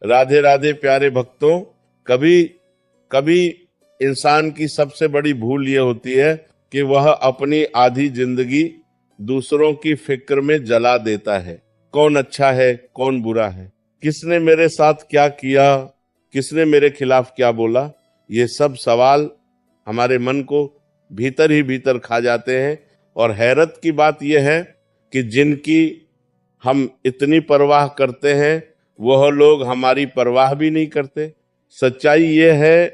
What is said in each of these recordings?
राधे राधे प्यारे भक्तों। कभी कभी इंसान की सबसे बड़ी भूल ये होती है कि वह अपनी आधी जिंदगी दूसरों की फिक्र में जला देता है। कौन अच्छा है, कौन बुरा है, किसने मेरे साथ क्या किया, किसने मेरे खिलाफ क्या बोला, ये सब सवाल हमारे मन को भीतर ही भीतर खा जाते हैं। और हैरत की बात यह है कि जिनकी हम इतनी परवाह करते हैं वह लोग हमारी परवाह भी नहीं करते। सच्चाई ये है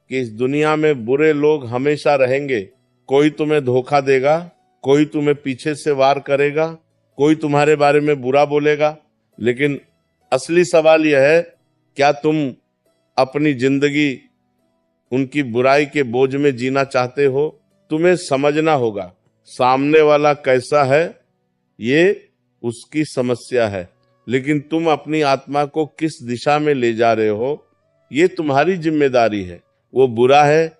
कि इस दुनिया में बुरे लोग हमेशा रहेंगे। कोई तुम्हें धोखा देगा, कोई तुम्हें पीछे से वार करेगा, कोई तुम्हारे बारे में बुरा बोलेगा, लेकिन असली सवाल यह है, क्या तुम अपनी जिंदगी उनकी बुराई के बोझ में जीना चाहते हो? तुम्हें समझना होगा सामने वाला कैसा है ये उसकी समस्या है, लेकिन तुम अपनी आत्मा को किस दिशा में ले जा रहे हो ये तुम्हारी जिम्मेदारी है। वो बुरा है,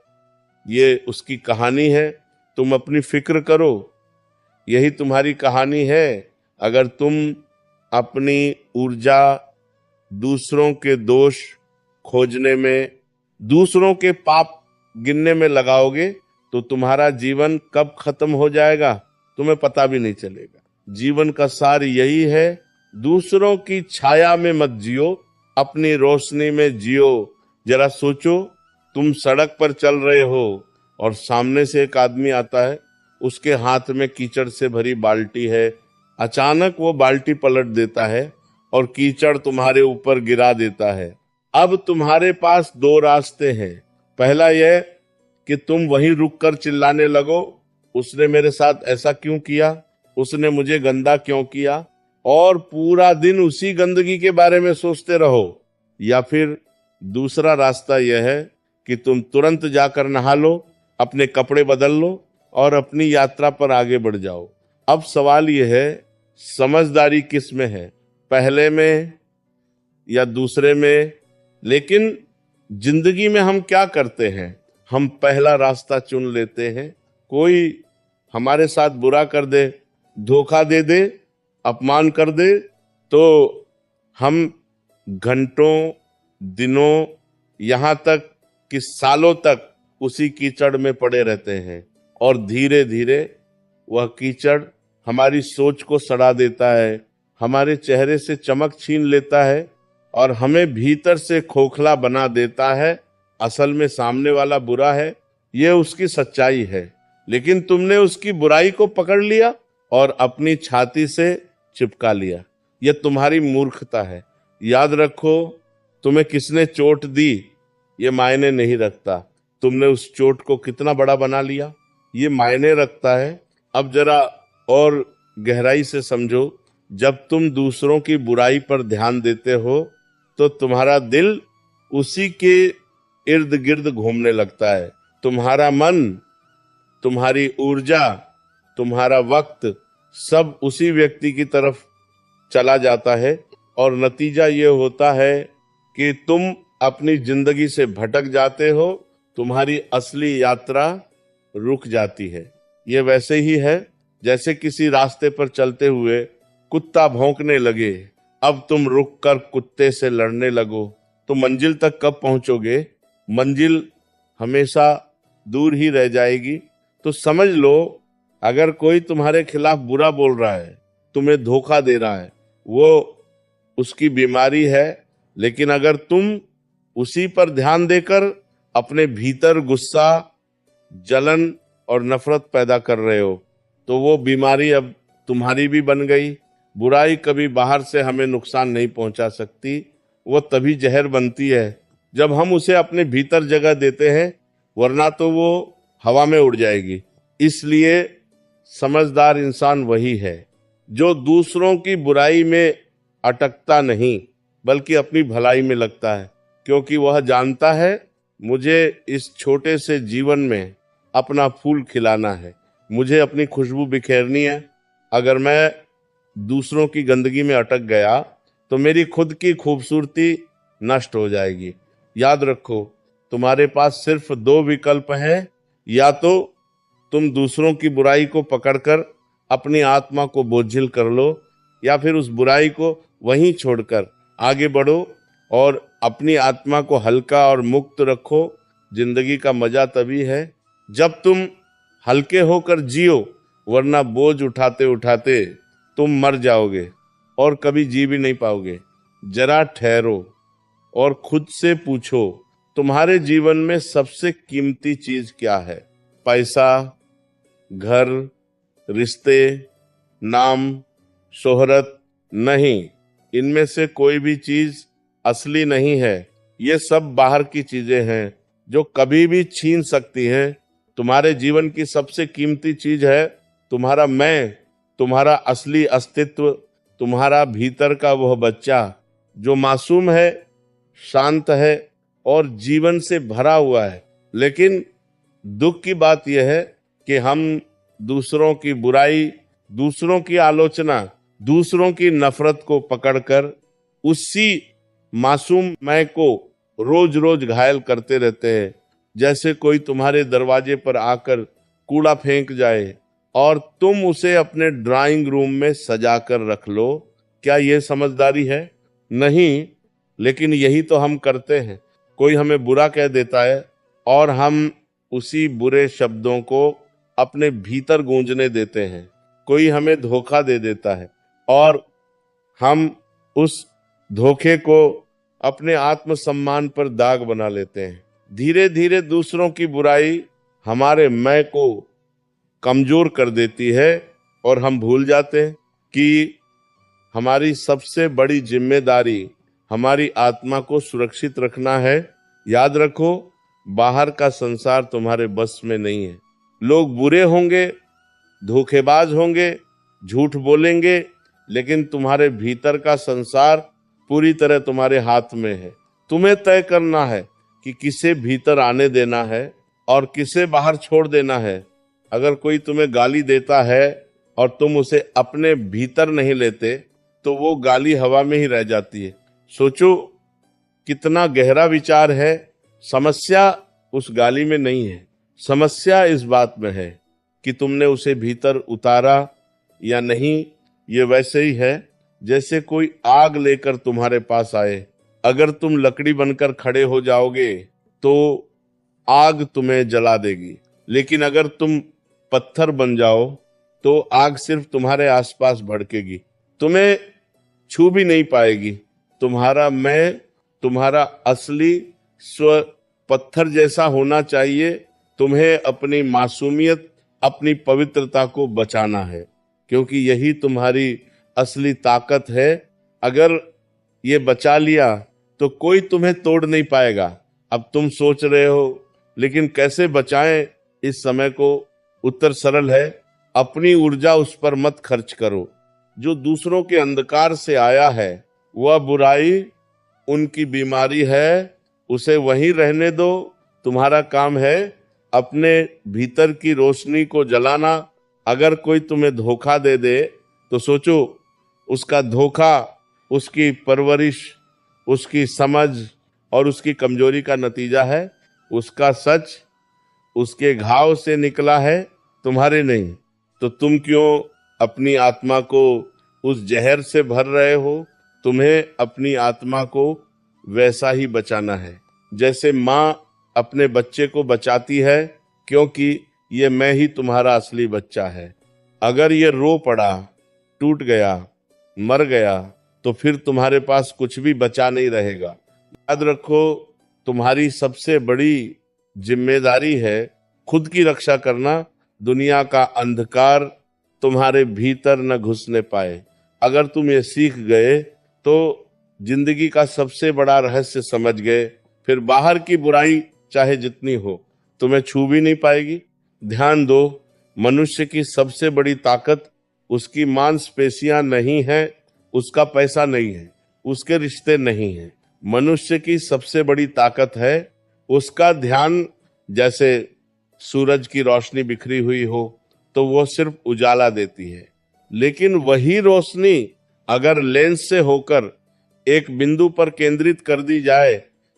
ये उसकी कहानी है, तुम अपनी फिक्र करो, यही तुम्हारी कहानी है। अगर तुम अपनी ऊर्जा दूसरों के दोष खोजने में, दूसरों के पाप गिनने में लगाओगे तो तुम्हारा जीवन कब खत्म हो जाएगा तुम्हें पता भी नहीं चलेगा। जीवन का सार यही है, दूसरों की छाया में मत जियो, अपनी रोशनी में जियो। जरा सोचो, तुम सड़क पर चल रहे हो और सामने से एक आदमी आता है, उसके हाथ में कीचड़ से भरी बाल्टी है। अचानक वो बाल्टी पलट देता है और कीचड़ तुम्हारे ऊपर गिरा देता है। अब तुम्हारे पास दो रास्ते हैं। पहला यह कि तुम वहीं रुककर चिल्लाने लगो, उसने मेरे साथ ऐसा क्यों किया, उसने मुझे गंदा क्यों किया, और पूरा दिन उसी गंदगी के बारे में सोचते रहो। या फिर दूसरा रास्ता यह है कि तुम तुरंत जाकर नहा लो, अपने कपड़े बदल लो और अपनी यात्रा पर आगे बढ़ जाओ। अब सवाल यह है, समझदारी किस में है, पहले में या दूसरे में? लेकिन जिंदगी में हम क्या करते हैं, हम पहला रास्ता चुन लेते हैं। कोई हमारे साथ बुरा कर दे, धोखा दे दे, अपमान कर दे, तो हम घंटों, दिनों, यहाँ तक कि सालों तक उसी कीचड़ में पड़े रहते हैं। और धीरे धीरे वह कीचड़ हमारी सोच को सड़ा देता है, हमारे चेहरे से चमक छीन लेता है और हमें भीतर से खोखला बना देता है। असल में सामने वाला बुरा है, ये उसकी सच्चाई है, लेकिन तुमने उसकी बुराई को पकड़ लिया और अपनी छाती से चिपका लिया। यह तुम्हारी मूर्खता है। याद रखो, तुम्हें किसने चोट दी ये मायने नहीं रखता, तुमने उस चोट को कितना बड़ा बना लिया ये मायने रखता है। अब जरा और गहराई से समझो, जब तुम दूसरों की बुराई पर ध्यान देते हो तो तुम्हारा दिल उसी के इर्द गिर्द घूमने लगता है। तुम्हारा मन, तुम्हारी ऊर्जा, तुम्हारा वक्त सब उसी व्यक्ति की तरफ चला जाता है और नतीजा ये होता है कि तुम अपनी जिंदगी से भटक जाते हो, तुम्हारी असली यात्रा रुक जाती है। ये वैसे ही है जैसे किसी रास्ते पर चलते हुए कुत्ता भौंकने लगे, अब तुम रुककर कुत्ते से लड़ने लगो तो मंजिल तक कब पहुंचोगे? मंजिल हमेशा दूर ही रह जाएगी। तो समझ लो, अगर कोई तुम्हारे खिलाफ बुरा बोल रहा है, तुम्हें धोखा दे रहा है, वो उसकी बीमारी है, लेकिन अगर तुम उसी पर ध्यान देकर अपने भीतर गुस्सा, जलन और नफरत पैदा कर रहे हो तो वो बीमारी अब तुम्हारी भी बन गई। बुराई कभी बाहर से हमें नुकसान नहीं पहुंचा सकती, वो तभी जहर बनती है जब हम उसे अपने भीतर जगह देते हैं, वरना तो वो हवा में उड़ जाएगी। इसलिए समझदार इंसान वही है जो दूसरों की बुराई में अटकता नहीं बल्कि अपनी भलाई में लगता है, क्योंकि वह जानता है मुझे इस छोटे से जीवन में अपना फूल खिलाना है, मुझे अपनी खुशबू बिखेरनी है। अगर मैं दूसरों की गंदगी में अटक गया तो मेरी खुद की खूबसूरती नष्ट हो जाएगी। याद रखो, तुम्हारे पास सिर्फ दो विकल्प हैं, या तो तुम दूसरों की बुराई को पकड़कर अपनी आत्मा को बोझिल कर लो, या फिर उस बुराई को वहीं छोड़कर आगे बढ़ो और अपनी आत्मा को हल्का और मुक्त रखो। जिंदगी का मजा तभी है जब तुम हल्के होकर जियो, वरना बोझ उठाते उठाते तुम मर जाओगे और कभी जी भी नहीं पाओगे। जरा ठहरो और खुद से पूछो, तुम्हारे जीवन में सबसे कीमती चीज क्या है? पैसा, घर, रिश्ते, नाम, शोहरत? नहीं, इनमें से कोई भी चीज असली नहीं है। ये सब बाहर की चीजें हैं जो कभी भी छीन सकती हैं। तुम्हारे जीवन की सबसे कीमती चीज है तुम्हारा मैं, तुम्हारा असली अस्तित्व, तुम्हारा भीतर का वह बच्चा जो मासूम है, शांत है और जीवन से भरा हुआ है। लेकिन दुख की बात यह है कि हम दूसरों की बुराई, दूसरों की आलोचना, दूसरों की नफरत को पकड़कर उसी मासूम मैं को रोज रोज घायल करते रहते हैं। जैसे कोई तुम्हारे दरवाजे पर आकर कूड़ा फेंक जाए और तुम उसे अपने ड्राइंग रूम में सजा कर रख लो। क्या यह समझदारी है? नहीं, लेकिन यही तो हम करते हैं। कोई हमें बुरा कह देता है और हम उसी बुरे शब्दों को अपने भीतर गूंजने देते हैं। कोई हमें धोखा दे देता है और हम उस धोखे को अपने आत्मसम्मान पर दाग बना लेते हैं। धीरे धीरे दूसरों की बुराई हमारे मैं को कमजोर कर देती है और हम भूल जाते हैं कि हमारी सबसे बड़ी जिम्मेदारी हमारी आत्मा को सुरक्षित रखना है। याद रखो, बाहर का संसार तुम्हारे बस में नहीं है। लोग बुरे होंगे, धोखेबाज होंगे, झूठ बोलेंगे, लेकिन तुम्हारे भीतर का संसार पूरी तरह तुम्हारे हाथ में है। तुम्हें तय करना है कि किसे भीतर आने देना है और किसे बाहर छोड़ देना है। अगर कोई तुम्हें गाली देता है और तुम उसे अपने भीतर नहीं लेते तो वो गाली हवा में ही रह जाती है। सोचो कितना गहरा विचार है। समस्या उस गाली में नहीं है, समस्या इस बात में है कि तुमने उसे भीतर उतारा या नहीं। ये वैसे ही है जैसे कोई आग लेकर तुम्हारे पास आए। अगर तुम लकड़ी बनकर खड़े हो जाओगे तो आग तुम्हें जला देगी, लेकिन अगर तुम पत्थर बन जाओ तो आग सिर्फ तुम्हारे आसपास भड़केगी, तुम्हें छू भी नहीं पाएगी। तुम्हारा मैं, तुम्हारा असली स्व पत्थर जैसा होना चाहिए। तुम्हें अपनी मासूमियत, अपनी पवित्रता को बचाना है, क्योंकि यही तुम्हारी असली ताकत है। अगर ये बचा लिया तो कोई तुम्हें तोड़ नहीं पाएगा। अब तुम सोच रहे हो लेकिन कैसे बचाएं इस समय को? उत्तर सरल है, अपनी ऊर्जा उस पर मत खर्च करो। जो दूसरों के अंधकार से आया है वह बुराई उनकी बीमारी है, उसे वहीं रहने दो। तुम्हारा काम है अपने भीतर की रोशनी को जलाना। अगर कोई तुम्हें धोखा दे दे तो सोचो उसका धोखा उसकी परवरिश, उसकी समझ और उसकी कमजोरी का नतीजा है। उसका सच उसके घाव से निकला है, तुम्हारे नहीं। तो तुम क्यों अपनी आत्मा को उस जहर से भर रहे हो? तुम्हें अपनी आत्मा को वैसा ही बचाना है जैसे माँ अपने बच्चे को बचाती है, क्योंकि ये मैं ही तुम्हारा असली बच्चा है। अगर ये रो पड़ा, टूट गया, मर गया तो फिर तुम्हारे पास कुछ भी बचा नहीं रहेगा। याद रखो, तुम्हारी सबसे बड़ी जिम्मेदारी है खुद की रक्षा करना। दुनिया का अंधकार तुम्हारे भीतर न घुसने पाए। अगर तुम ये सीख गए तो जिंदगी का सबसे बड़ा रहस्य समझ गए। फिर बाहर की बुराई चाहे जितनी हो तुम्हें छू भी नहीं पाएगी। ध्यान दो, मनुष्य की सबसे बड़ी ताकत उसकी मांसपेशियां नहीं है, उसका पैसा नहीं है, उसके रिश्ते नहीं है। मनुष्य की सबसे बड़ी ताकत है उसका ध्यान। जैसे सूरज की रोशनी बिखरी हुई हो तो वो सिर्फ उजाला देती है, लेकिन वही रोशनी अगर लेंस से होकर एक बिंदु पर केंद्रित कर दी जाए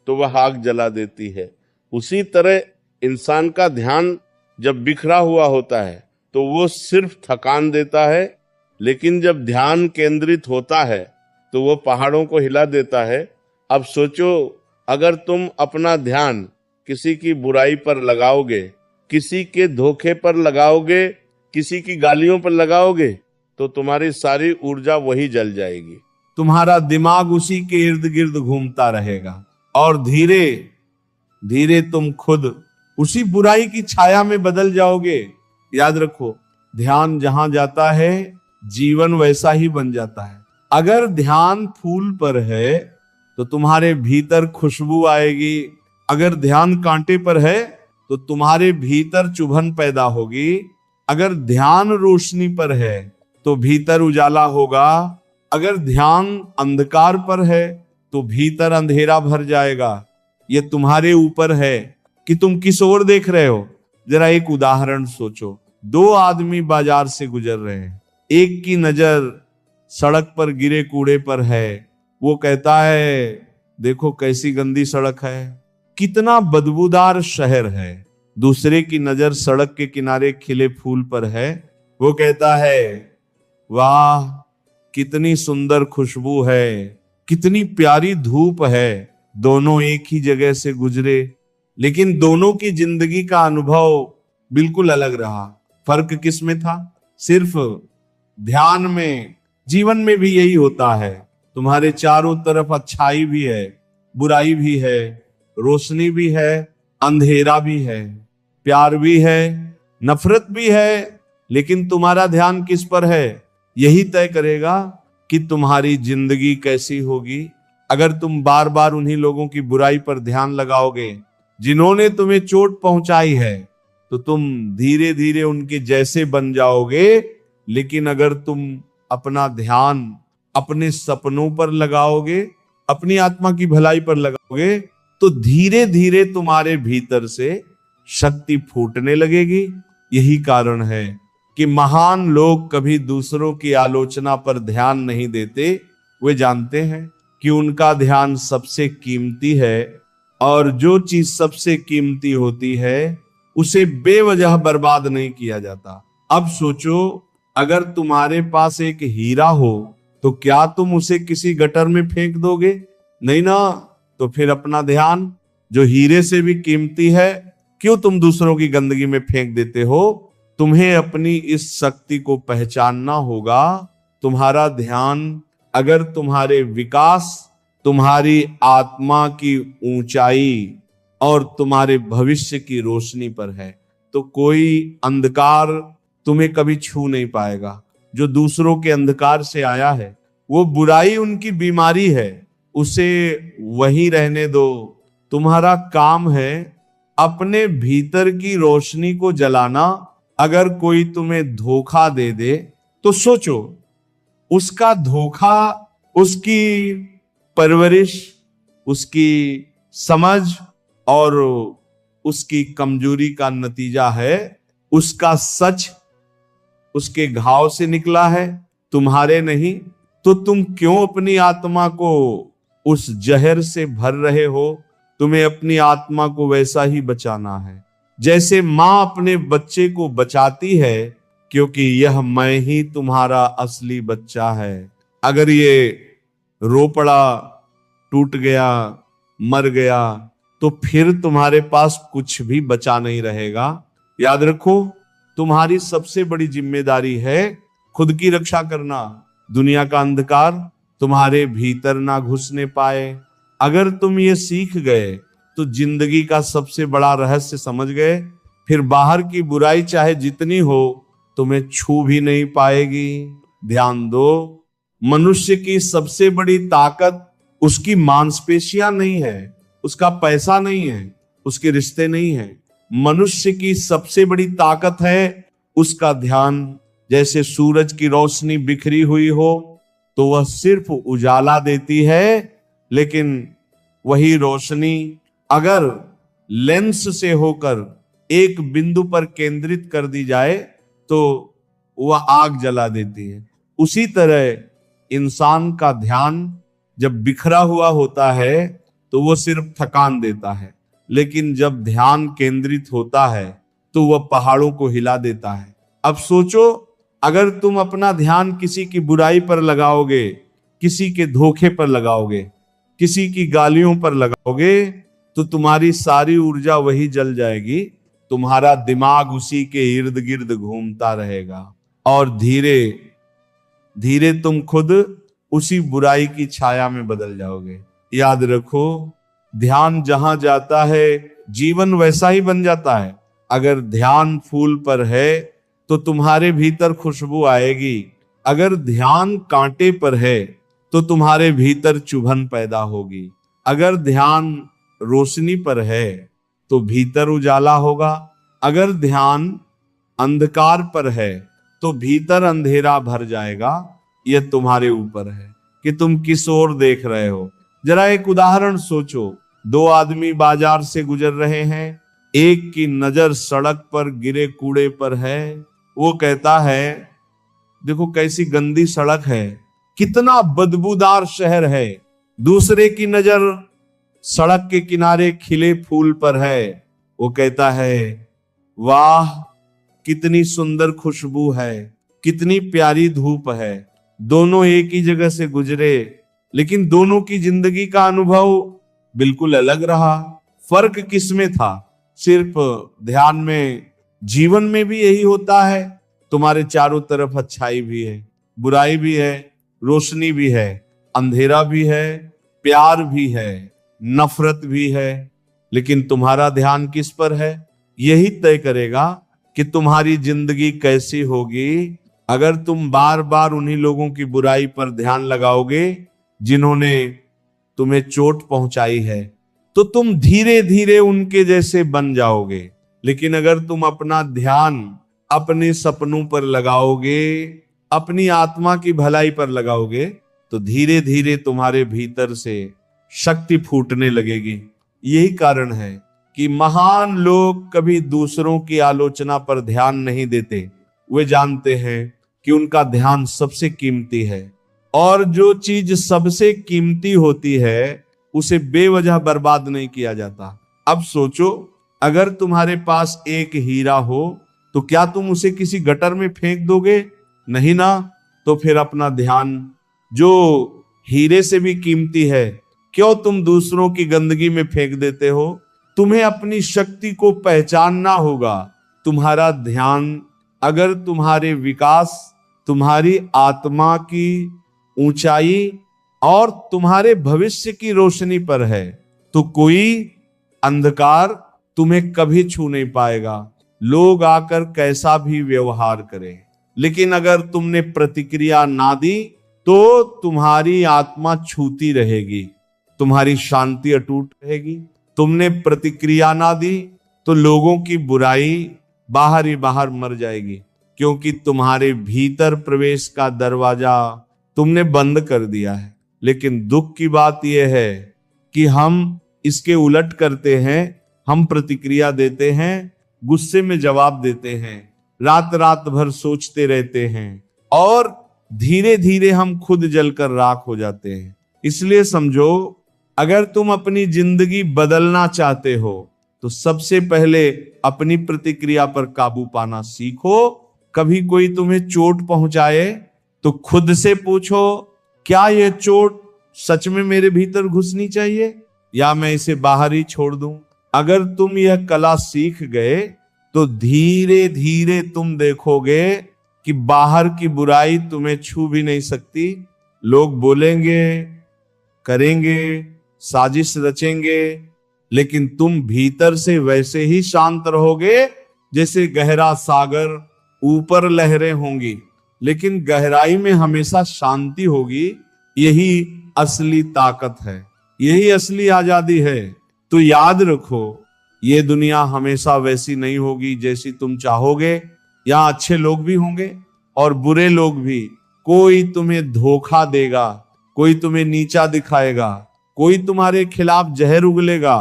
तो वह आग जला देती है। उसी तरह इंसान का ध्यान जब बिखरा हुआ होता है तो वो सिर्फ थकान देता है, लेकिन जब ध्यान केंद्रित होता है तो वो पहाड़ों को हिला देता है। अब सोचो, अगर तुम अपना ध्यान किसी की बुराई पर लगाओगे, किसी के धोखे पर लगाओगे, किसी की गालियों पर लगाओगे, तो तुम्हारी सारी ऊर्जा वही जल जाएगी। तुम्हारा दिमाग उसी के इर्द गिर्द घूमता रहेगा और धीरे धीरे तुम खुद उसी बुराई की छाया में बदल जाओगे। याद रखो, ध्यान जहां जाता है जीवन वैसा ही बन जाता है। अगर ध्यान फूल पर है तो तुम्हारे भीतर खुशबू आएगी, अगर ध्यान कांटे पर है तो तुम्हारे भीतर चुभन पैदा होगी, अगर ध्यान रोशनी पर है तो भीतर उजाला होगा, अगर ध्यान अंधकार पर है तो भीतर अंधेरा भर जाएगा। ये तुम्हारे ऊपर है कि तुम किस ओर देख रहे हो। जरा एक उदाहरण सोचो, दो आदमी बाजार से गुजर रहे हैं, एक की नजर सड़क पर गिरे कूड़े पर है, वो कहता है देखो कैसी गंदी सड़क है, कितना बदबूदार शहर है। दूसरे की नजर सड़क के किनारे खिले फूल पर है, वो कहता है वाह कितनी सुंदर खुशबू है, कितनी प्यारी धूप है। दोनों एक ही जगह से गुजरे, लेकिन दोनों की जिंदगी का अनुभव बिल्कुल अलग रहा। फर्क किस में था? सिर्फ ध्यान में। जीवन में भी यही होता है, तुम्हारे चारों तरफ अच्छाई भी है, बुराई भी है, रोशनी भी है, अंधेरा भी है, प्यार भी है, नफरत भी है, लेकिन तुम्हारा ध्यान किस पर है यही तय करेगा कि तुम्हारी जिंदगी कैसी होगी। अगर तुम बार बार उन्हीं लोगों की बुराई पर ध्यान लगाओगे जिन्होंने तुम्हें चोट पहुंचाई है, तो तुम धीरे धीरे उनके जैसे बन जाओगे। लेकिन अगर तुम अपना ध्यान अपने सपनों पर लगाओगे, अपनी आत्मा की भलाई पर लगाओगे, तो धीरे धीरे तुम्हारे भीतर से शक्ति फूटने लगेगी। यही कारण है कि महान लोग कभी दूसरों की आलोचना पर ध्यान नहीं देते। वे जानते हैं कि उनका ध्यान सबसे कीमती है, और जो चीज सबसे कीमती होती है उसे बेवजह बर्बाद नहीं किया जाता। अब सोचो, अगर तुम्हारे पास एक हीरा हो तो क्या तुम उसे किसी गटर में फेंक दोगे? नहीं ना। तो फिर अपना ध्यान जो हीरे से भी कीमती है क्यों तुम दूसरों की गंदगी में फेंक देते हो? तुम्हें अपनी इस शक्ति को पहचानना होगा। तुम्हारा ध्यान अगर तुम्हारे विकास, तुम्हारी आत्मा की ऊंचाई और तुम्हारे भविष्य की रोशनी पर है, तो कोई अंधकार तुम्हें कभी छू नहीं पाएगा। जो दूसरों के अंधकार से आया है वो बुराई उनकी बीमारी है, उसे वहीं रहने दो। तुम्हारा काम है अपने भीतर की रोशनी को जलाना। अगर कोई तुम्हें धोखा दे दे तो सोचो, उसका धोखा उसकी परवरिश, उसकी समझ और उसकी कमजोरी का नतीजा है। उसका सच उसके घाव से निकला है, तुम्हारे नहीं। तो तुम क्यों अपनी आत्मा को उस जहर से भर रहे हो? तुम्हें अपनी आत्मा को वैसा ही बचाना है जैसे मां अपने बच्चे को बचाती है, क्योंकि यह मैं ही तुम्हारा असली बच्चा है। अगर ये रो पड़ा, टूट गया, मर गया, तो फिर तुम्हारे पास कुछ भी बचा नहीं रहेगा। याद रखो, तुम्हारी सबसे बड़ी जिम्मेदारी है खुद की रक्षा करना। दुनिया का अंधकार तुम्हारे भीतर ना घुसने पाए। अगर तुम ये सीख गए तो जिंदगी का सबसे बड़ा रहस्य समझ गए। फिर बाहर की बुराई चाहे जितनी हो तुम्हें छू भी नहीं पाएगी। ध्यान दो, मनुष्य की सबसे बड़ी ताकत उसकी मांसपेशियां नहीं है, उसका पैसा नहीं है, उसके रिश्ते नहीं है। मनुष्य की सबसे बड़ी ताकत है उसका ध्यान। जैसे सूरज की रोशनी बिखरी हुई हो तो वह सिर्फ उजाला देती है, लेकिन वही रोशनी अगर लेंस से होकर एक बिंदु पर केंद्रित कर दी जाए तो वह आग जला देती है। उसी तरह इंसान का ध्यान जब बिखरा हुआ होता है तो वह सिर्फ थकान देता है, लेकिन जब ध्यान केंद्रित होता है तो वह पहाड़ों को हिला देता है। अब सोचो, अगर तुम अपना ध्यान किसी की बुराई पर लगाओगे, किसी के धोखे पर लगाओगे, किसी की गालियों पर लगाओगे तो तुम्हारी सारी ऊर्जा वही जल जाएगी, तुम्हारा दिमाग उसी के इर्द गिर्द घूमता रहेगा और धीरे धीरे तुम खुद उसी बुराई की छाया में बदल जाओगे। याद रखो, ध्यान जहां जाता है जीवन वैसा ही बन जाता है। अगर ध्यान फूल पर है तो तुम्हारे भीतर खुशबू आएगी, अगर ध्यान कांटे पर है तो तुम्हारे भीतर चुभन पैदा होगी, अगर ध्यान रोशनी पर है तो भीतर उजाला होगा, अगर ध्यान अंधकार पर है तो भीतर अंधेरा भर जाएगा। यह तुम्हारे ऊपर है कि तुम किस ओर देख रहे हो। जरा एक उदाहरण सोचो, दो आदमी बाजार से गुजर रहे हैं, एक की नजर सड़क पर गिरे कूड़े पर है, वो कहता है देखो कैसी गंदी सड़क है, कितना बदबूदार शहर है। दूसरे की नजर सड़क के किनारे खिले फूल पर है, वो कहता है वाह कितनी सुंदर खुशबू है, कितनी प्यारी धूप है। दोनों एक ही जगह से गुजरे लेकिन दोनों की जिंदगी का अनुभव बिल्कुल अलग रहा। फर्क किसमें था? सिर्फ ध्यान में। जीवन में भी यही होता है, तुम्हारे चारों तरफ अच्छाई भी है, बुराई भी है, रोशनी भी है, अंधेरा भी है, प्यार भी है, नफरत भी है, लेकिन तुम्हारा ध्यान किस पर है यही तय करेगा कि तुम्हारी जिंदगी कैसी होगी। अगर तुम बार बार उन्हीं लोगों की बुराई पर ध्यान लगाओगे जिन्होंने तुम्हें चोट पहुंचाई है तो तुम धीरे धीरे उनके जैसे बन जाओगे। लेकिन अगर तुम अपना ध्यान अपने सपनों पर लगाओगे, अपनी आत्मा की भलाई पर लगाओगे तो धीरे धीरे तुम्हारे भीतर से शक्ति फूटने लगेगी। यही कारण है कि महान लोग कभी दूसरों की आलोचना पर ध्यान नहीं देते। वे जानते हैं कि उनका ध्यान सबसे कीमती है और जो चीज सबसे कीमती होती है उसे बेवजह बर्बाद नहीं किया जाता। अब सोचो, अगर तुम्हारे पास एक हीरा हो तो क्या तुम उसे किसी गटर में फेंक दोगे? नहीं ना। तो फिर अपना ध्यान जो हीरे से भी कीमती है क्यों तुम दूसरों की गंदगी में फेंक देते हो? तुम्हें अपनी शक्ति को पहचानना होगा। तुम्हारा ध्यान अगर तुम्हारे विकास, तुम्हारी आत्मा की ऊंचाई और तुम्हारे भविष्य की रोशनी पर है तो कोई अंधकार तुम्हें कभी छू नहीं पाएगा, लोग आकर कैसा भी व्यवहार करें। लेकिन अगर तुमने प्रतिक्रिया ना दी तो तुम्हारी आत्मा छूती रहेगी, तुम्हारी शांति अटूट रहेगी। तुमने प्रतिक्रिया ना दी तो लोगों की बुराई बाहर ही बाहर मर जाएगी, क्योंकि तुम्हारे भीतर प्रवेश का दरवाजा तुमने बंद कर दिया है। लेकिन दुख की बात यह है कि हम इसके उलट करते हैं, हम प्रतिक्रिया देते हैं, गुस्से में जवाब देते हैं, रात रात भर सोचते रहते हैं और धीरे धीरे हम खुद जलकर राख हो जाते हैं। इसलिए समझो, अगर तुम अपनी जिंदगी बदलना चाहते हो तो सबसे पहले अपनी प्रतिक्रिया पर काबू पाना सीखो। कभी कोई तुम्हें चोट पहुंचाए तो खुद से पूछो, क्या यह चोट सच में मेरे भीतर घुसनी चाहिए या मैं इसे बाहर ही छोड़ दूं? अगर तुम यह कला सीख गए तो धीरे धीरे तुम देखोगे कि बाहर की बुराई तुम्हें छू भी नहीं सकती। लोग बोलेंगे, करेंगे, साजिश रचेंगे, लेकिन तुम भीतर से वैसे ही शांत रहोगे जैसे गहरा सागर, ऊपर लहरें होंगी लेकिन गहराई में हमेशा शांति होगी। यही असली ताकत है, यही असली आजादी है। तो याद रखो, ये दुनिया हमेशा वैसी नहीं होगी जैसी तुम चाहोगे। यहाँ अच्छे लोग भी होंगे और बुरे लोग भी। कोई तुम्हें धोखा देगा, कोई तुम्हें नीचा दिखाएगा, कोई तुम्हारे खिलाफ जहर उगलेगा,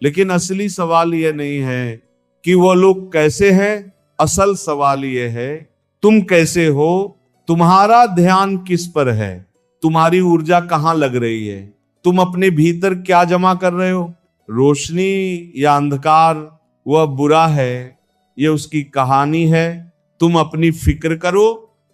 लेकिन असली सवाल यह नहीं है कि वो लोग कैसे हैं। असल सवाल यह है तुम कैसे हो, तुम्हारा ध्यान किस पर है, तुम्हारी ऊर्जा कहां लग रही है, तुम अपने भीतर क्या जमा कर रहे हो, रोशनी या अंधकार। वह बुरा है, यह उसकी कहानी है। तुम अपनी फिक्र करो,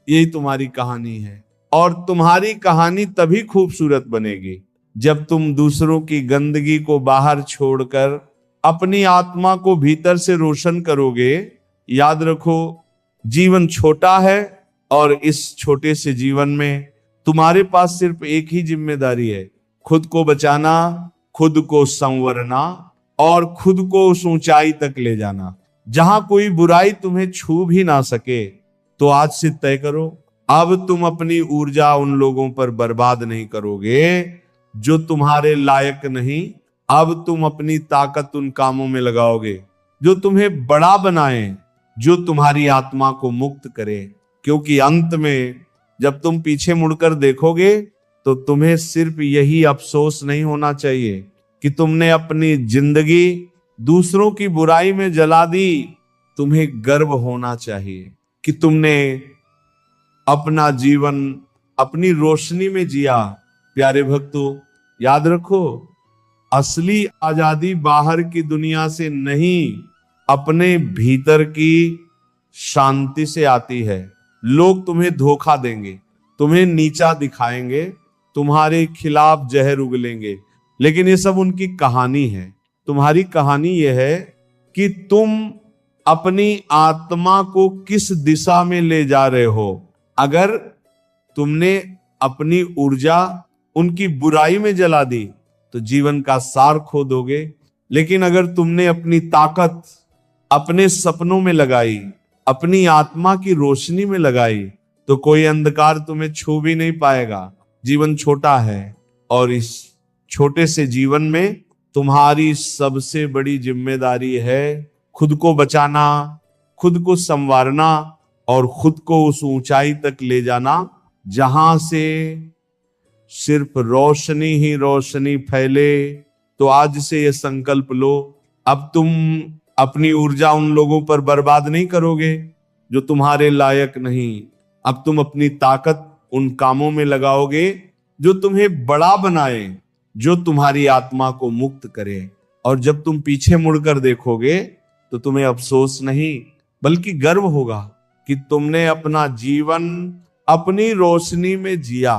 यही तुम्हारी कहानी है और तुम्हारी कहानी तभी खूबसूरत बनेगी जब तुम दूसरों की गंदगी को बाहर छोड़कर अपनी आत्मा को भीतर से रोशन करोगे। याद रखो, जीवन छोटा है और इस छोटे से जीवन में तुम्हारे पास सिर्फ एक ही जिम्मेदारी है, खुद को बचाना, खुद को संवरना और खुद को उस ऊंचाई तक ले जाना जहां कोई बुराई तुम्हें छू भी ना सके। तो आज से तय करो, अब तुम अपनी ऊर्जा उन लोगों पर बर्बाद नहीं करोगे जो तुम्हारे लायक नहीं। अब तुम अपनी ताकत उन कामों में लगाओगे जो तुम्हें बड़ा बनाए, जो तुम्हारी आत्मा को मुक्त करे। क्योंकि अंत में जब तुम पीछे मुड़कर देखोगे तो तुम्हें सिर्फ यही अफसोस नहीं होना चाहिए कि तुमने अपनी जिंदगी दूसरों की बुराई में जला दी। तुम्हें गर्व होना चाहिए कि तुमने अपना जीवन अपनी रोशनी में जिया। प्यारे भक्तों, याद रखो, असली आजादी बाहर की दुनिया से नहीं, अपने भीतर की शांति से आती है। लोग तुम्हें धोखा देंगे, तुम्हें नीचा दिखाएंगे, तुम्हारे खिलाफ जहर उगलेंगे, लेकिन ये सब उनकी कहानी है। तुम्हारी कहानी यह है कि तुम अपनी आत्मा को किस दिशा में ले जा रहे हो। अगर तुमने अपनी ऊर्जा उनकी बुराई में जला दी तो जीवन का सार खो दोगे, लेकिन अगर तुमने अपनी ताकत अपने सपनों में लगाई, अपनी आत्मा की रोशनी में लगाई, तो कोई अंधकार तुम्हें छू भी नहीं पाएगा। जीवन छोटा है और इस छोटे से जीवन में तुम्हारी सबसे बड़ी जिम्मेदारी है खुद को बचाना, खुद को संवारना और खुद को उस ऊंचाई तक ले जाना जहां से सिर्फ रोशनी ही रोशनी फैले। तो आज से ये संकल्प लो, अब तुम अपनी ऊर्जा उन लोगों पर बर्बाद नहीं करोगे जो तुम्हारे लायक नहीं। अब तुम अपनी ताकत उन कामों में लगाओगे जो तुम्हें बड़ा बनाए, जो तुम्हारी आत्मा को मुक्त करे। और जब तुम पीछे मुड़कर देखोगे तो तुम्हें अफसोस नहीं बल्कि गर्व होगा कि तुमने अपना जीवन अपनी रोशनी में जिया।